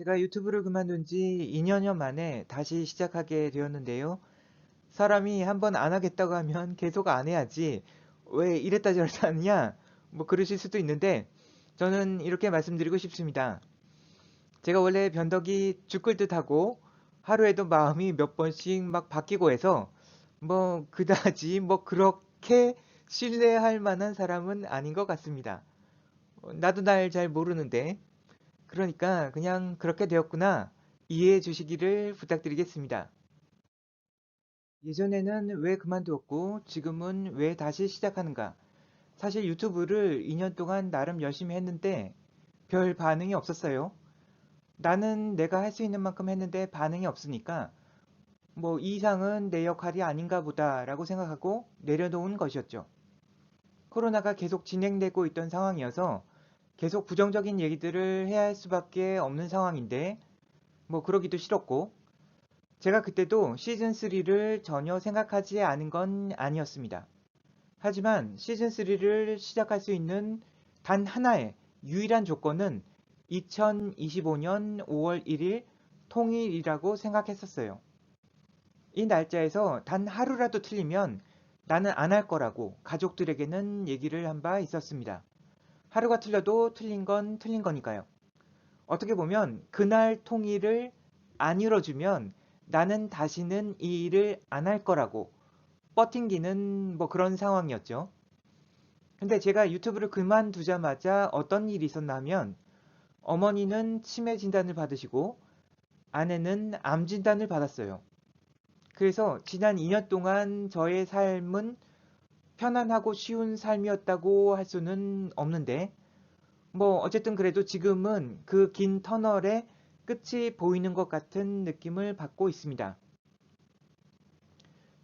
제가 유튜브를 그만둔 지 2년여 만에 다시 시작하게 되었는데요. 사람이 한번 안 하겠다고 하면 계속 안 해야지. 왜 이랬다 저랬다 하느냐? 뭐 그러실 수도 있는데 저는 이렇게 말씀드리고 싶습니다. 제가 원래 변덕이 죽을 듯하고 하루에도 마음이 몇 번씩 막 바뀌고 해서 뭐 그다지 뭐 그렇게 신뢰할 만한 사람은 아닌 것 같습니다. 나도 날 잘 모르는데 그러니까 그냥 그렇게 되었구나 이해해 주시기를 부탁드리겠습니다. 예전에는 왜 그만두었고 지금은 왜 다시 시작하는가? 사실 유튜브를 2년 동안 나름 열심히 했는데 별 반응이 없었어요. 나는 내가 할 수 있는 만큼 했는데 반응이 없으니까 뭐 이 이상은 내 역할이 아닌가 보다라고 생각하고 내려놓은 것이었죠. 코로나가 계속 진행되고 있던 상황이어서 계속 부정적인 얘기들을 해야 할 수밖에 없는 상황인데 뭐 그러기도 싫었고 제가 그때도 시즌3를 전혀 생각하지 않은 건 아니었습니다. 하지만 시즌3를 시작할 수 있는 단 하나의 유일한 조건은 2025년 5월 1일 통일이라고 생각했었어요. 이 날짜에서 단 하루라도 틀리면 나는 안 할 거라고 가족들에게는 얘기를 한 바 있었습니다. 하루가 틀려도 틀린 건 틀린 거니까요. 어떻게 보면 그날 통일을 안 이뤄주면 나는 다시는 이 일을 안 할 거라고 뻗팅기는 뭐 그런 상황이었죠. 근데 제가 유튜브를 그만두자마자 어떤 일이 있었나 하면 어머니는 치매 진단을 받으시고 아내는 암 진단을 받았어요. 그래서 지난 2년 동안 저의 삶은 편안하고 쉬운 삶이었다고 할 수는 없는데 뭐 어쨌든 그래도 지금은 그 긴 터널의 끝이 보이는 것 같은 느낌을 받고 있습니다.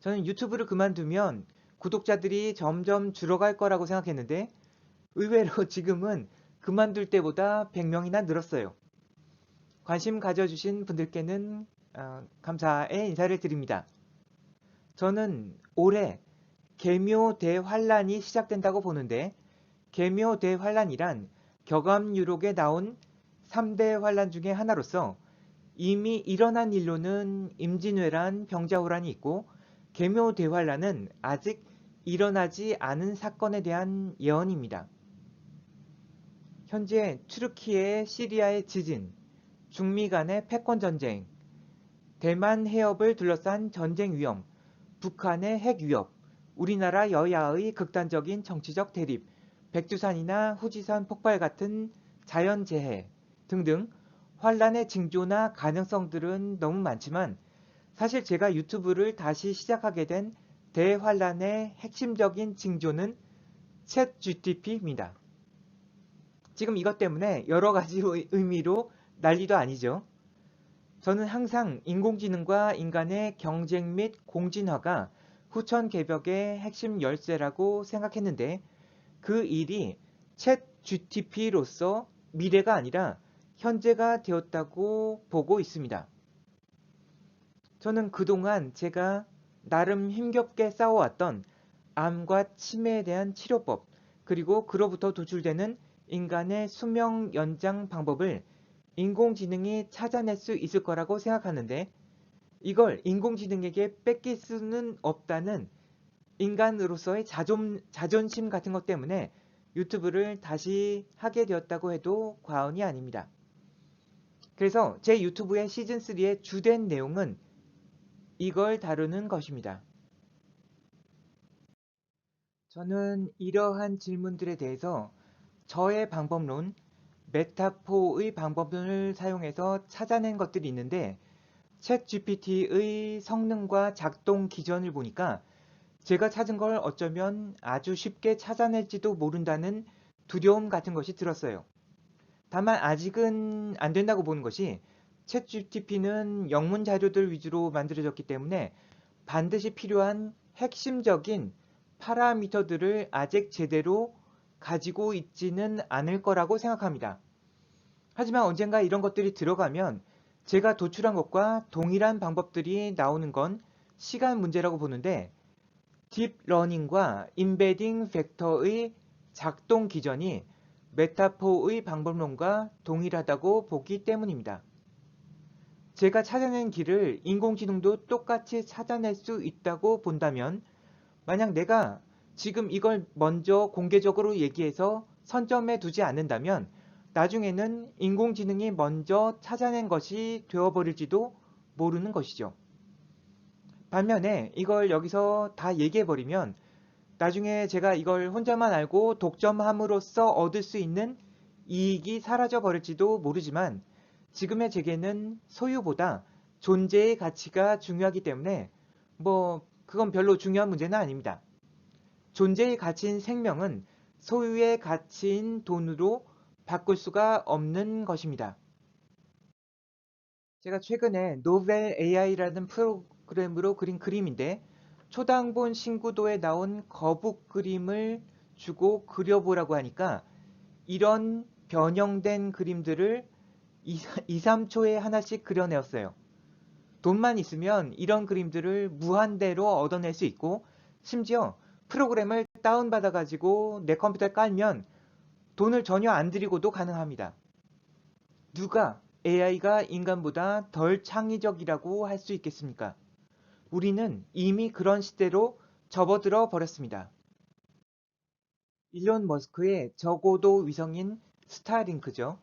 저는 유튜브를 그만두면 구독자들이 점점 줄어갈 거라고 생각했는데 의외로 지금은 그만둘 때보다 100명이나 늘었어요. 관심 가져주신 분들께는 감사의 인사를 드립니다. 저는 올해 계묘 대환란이 시작된다고 보는데 계묘 대환란이란 격암유록에 나온 3대 환란 중의 하나로서 이미 일어난 일로는 임진왜란, 병자호란이 있고 계묘 대환란은 아직 일어나지 않은 사건에 대한 예언입니다. 현재 튀르키예, 시리아의 지진, 중미 간의 패권 전쟁, 대만 해협을 둘러싼 전쟁 위험, 북한의 핵 위협, 우리나라 여야의 극단적인 정치적 대립, 백두산이나 후지산 폭발 같은 자연재해 등등 환란의 징조나 가능성들은 너무 많지만 사실 제가 유튜브를 다시 시작하게 된 대환란의 핵심적인 징조는 챗 GTP입니다. 지금 이것 때문에 여러 가지 의미로 난리도 아니죠. 저는 항상 인공지능과 인간의 경쟁 및 공진화가 후천 개벽의 핵심 열쇠라고 생각했는데 그 일이 챗 GTP로서 미래가 아니라 현재가 되었다고 보고 있습니다. 저는 그동안 제가 나름 힘겹게 싸워왔던 암과 치매에 대한 치료법, 그리고 그로부터 도출되는 인간의 수명 연장 방법을 인공지능이 찾아낼 수 있을 거라고 생각하는데 이걸 인공지능에게 뺏길 수는 없다는 인간으로서의 자존심 같은 것 때문에 유튜브를 다시 하게 되었다고 해도 과언이 아닙니다. 그래서 제 유튜브의 시즌3의 주된 내용은 이걸 다루는 것입니다. 저는 이러한 질문들에 대해서 저의 방법론, 메타포의 방법론을 사용해서 찾아낸 것들이 있는데 챗 GPT의 성능과 작동 기전을 보니까 제가 찾은 걸 어쩌면 아주 쉽게 찾아낼지도 모른다는 두려움 같은 것이 들었어요. 다만 아직은 안 된다고 보는 것이 챗 GPT는 영문 자료들 위주로 만들어졌기 때문에 반드시 필요한 핵심적인 파라미터들을 아직 제대로 가지고 있지는 않을 거라고 생각합니다. 하지만 언젠가 이런 것들이 들어가면 제가 도출한 것과 동일한 방법들이 나오는 건 시간 문제라고 보는데 딥러닝과 임베딩 팩터의 작동 기전이 메타포의 방법론과 동일하다고 보기 때문입니다. 제가 찾아낸 길을 인공지능도 똑같이 찾아낼 수 있다고 본다면, 만약 내가 지금 이걸 먼저 공개적으로 얘기해서 선점해 두지 않는다면 나중에는 인공지능이 먼저 찾아낸 것이 되어버릴지도 모르는 것이죠. 반면에 이걸 여기서 다 얘기해버리면 나중에 제가 이걸 혼자만 알고 독점함으로써 얻을 수 있는 이익이 사라져 버릴지도 모르지만 지금의 제게는 소유보다 존재의 가치가 중요하기 때문에 그건 별로 중요한 문제는 아닙니다. 존재의 가치인 생명은 소유의 가치인 돈으로 바꿀 수가 없는 것입니다. 제가 최근에 노벨 AI라는 프로그램으로 그린 그림인데 초당본 신구도에 나온 거북 그림을 주고 그려보라고 하니까 이런 변형된 그림들을 2, 3초에 하나씩 그려내었어요. 돈만 있으면 이런 그림들을 무한대로 얻어낼 수 있고 심지어 프로그램을 다운받아가지고 내 컴퓨터에 깔면 돈을 전혀 안 들이고도 가능합니다. 누가 AI가 인간보다 덜 창의적이라고 할 수 있겠습니까? 우리는 이미 그런 시대로 접어들어 버렸습니다. 일론 머스크의 저고도 위성인 스타링크죠.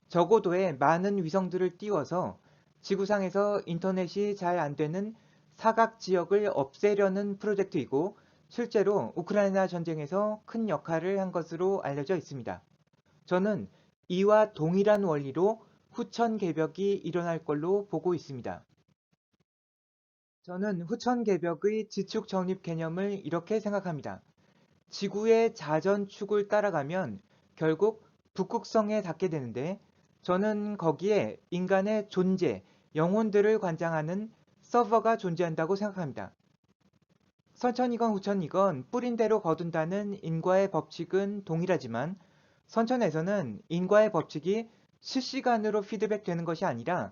저고도에 많은 위성들을 띄워서 지구상에서 인터넷이 잘 안 되는 사각 지역을 없애려는 프로젝트이고 실제로 우크라이나 전쟁에서 큰 역할을 한 것으로 알려져 있습니다. 저는 이와 동일한 원리로 후천 개벽이 일어날 걸로 보고 있습니다. 저는 후천 개벽의 지축 정립 개념을 이렇게 생각합니다. 지구의 자전축을 따라가면 결국 북극성에 닿게 되는데 저는 거기에 인간의 존재, 영혼들을 관장하는 서버가 존재한다고 생각합니다. 선천이건 후천이건 뿌린 대로 거둔다는 인과의 법칙은 동일하지만 선천에서는 인과의 법칙이 실시간으로 피드백되는 것이 아니라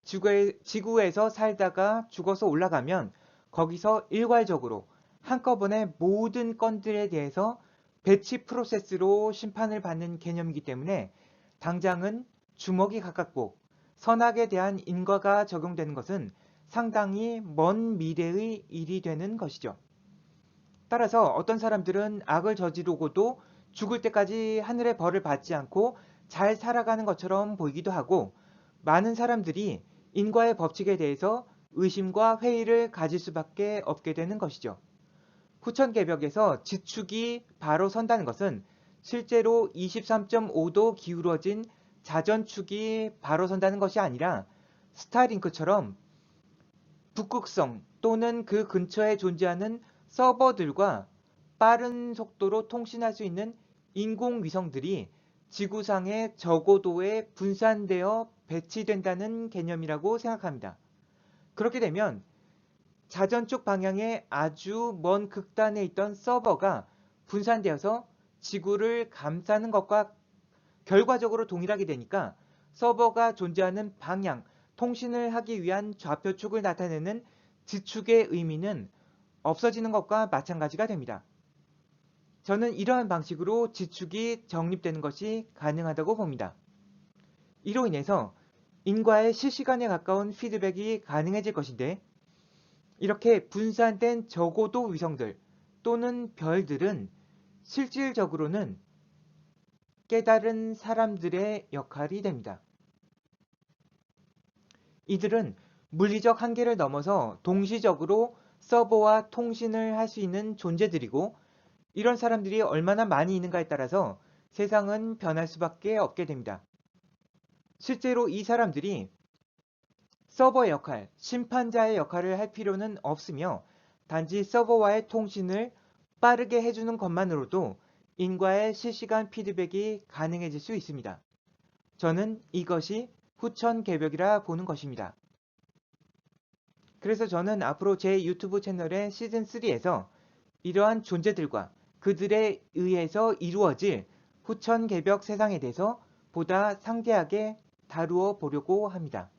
지구에서 살다가 죽어서 올라가면 거기서 일괄적으로 한꺼번에 모든 건들에 대해서 배치 프로세스로 심판을 받는 개념이기 때문에 당장은 주먹이 가깝고 선악에 대한 인과가 적용되는 것은 상당히 먼 미래의 일이 되는 것이죠. 따라서 어떤 사람들은 악을 저지르고도 죽을 때까지 하늘의 벌을 받지 않고 잘 살아가는 것처럼 보이기도 하고 많은 사람들이 인과의 법칙에 대해서 의심과 회의를 가질 수밖에 없게 되는 것이죠. 후천개벽에서 지축이 바로 선다는 것은 실제로 23.5도 기울어진 자전축이 바로 선다는 것이 아니라 스타링크처럼 북극성 또는 그 근처에 존재하는 서버들과 빠른 속도로 통신할 수 있는 인공위성들이 지구상의 저고도에 분산되어 배치된다는 개념이라고 생각합니다. 그렇게 되면 자전축 방향의 아주 먼 극단에 있던 서버가 분산되어서 지구를 감싸는 것과 결과적으로 동일하게 되니까 서버가 존재하는 방향, 통신을 하기 위한 좌표축을 나타내는 지축의 의미는 없어지는 것과 마찬가지가 됩니다. 저는 이러한 방식으로 지축이 정립되는 것이 가능하다고 봅니다. 이로 인해서 인과의 실시간에 가까운 피드백이 가능해질 것인데 이렇게 분산된 저고도 위성들 또는 별들은 실질적으로는 깨달은 사람들의 역할이 됩니다. 이들은 물리적 한계를 넘어서 동시적으로 서버와 통신을 할 수 있는 존재들이고 이런 사람들이 얼마나 많이 있는가에 따라서 세상은 변할 수밖에 없게 됩니다. 실제로 이 사람들이 서버의 역할, 심판자의 역할을 할 필요는 없으며 단지 서버와의 통신을 빠르게 해주는 것만으로도 인과의 실시간 피드백이 가능해질 수 있습니다. 저는 이것이 후천 개벽이라 보는 것입니다. 그래서 저는 앞으로 제 유튜브 채널의 시즌3에서 이러한 존재들과 그들에 의해서 이루어질 후천 개벽 세상에 대해서 보다 상세하게 다루어 보려고 합니다.